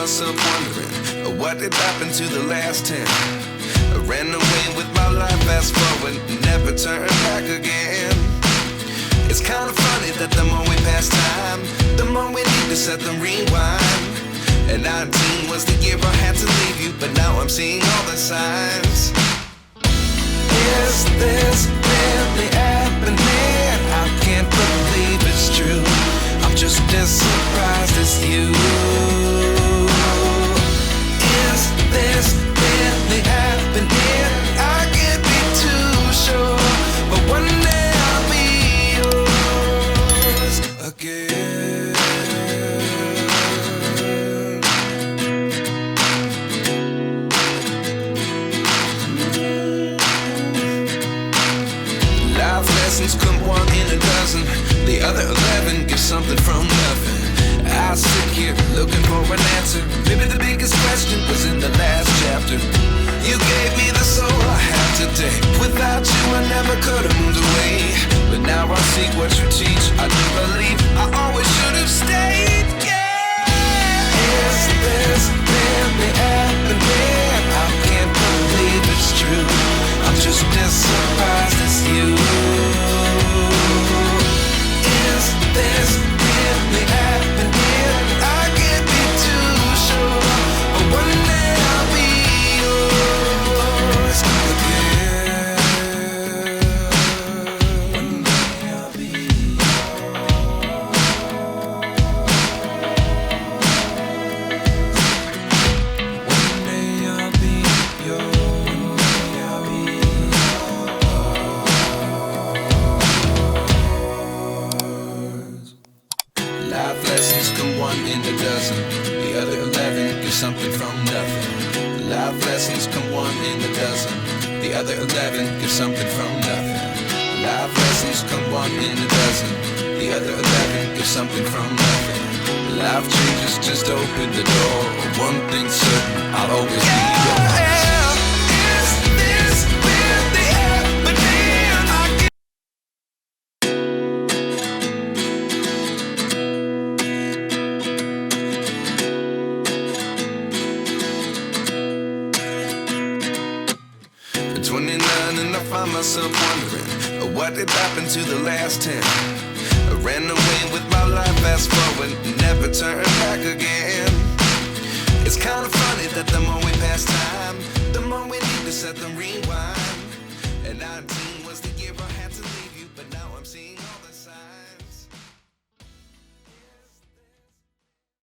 myself wondering, what did happen to the last 10? I ran away with my life, fast forward, never turn back again. It's kind of funny that the more we pass time, the more we need to set them rewind. And 19 was the year I had to leave you, but now I'm seeing all the signs. Is this really happening? I can't believe it's true. I'm just as surprised as you. Is this really happening? I can't be too sure, but one day I'll be yours again. Life lessons come one in a dozen. The other 11 give something from nothing. I sit here looking for an answer. Maybe the biggest question was in the last chapter. You gave me the soul I have today. Without you I never could have moved away. But now I see what you teach. I do believe I always should have stayed. Yeah. Is this really happening? I can't believe it's true. I'm just as surprised as you. Is this really happening? I can't be too sure, but one day I'll be yours again. One day I'll be yours. One day I'll be yours. Life lessons come one in a dozen. The other 11 give something from nothing. Life lessons come one in a dozen. The other 11 give something from nothing. Life lessons come one in a dozen. The other 11 give something from nothing. Life changes just open the door. One thing's certain, I'll always be yours. Is this really happening? At 29 and I find myself wondering, what did happen to the last 10? I ran away with my life, fast forward, never turn back again. It's kind of funny that the more we pass time, the more we need to set them rewind. And 19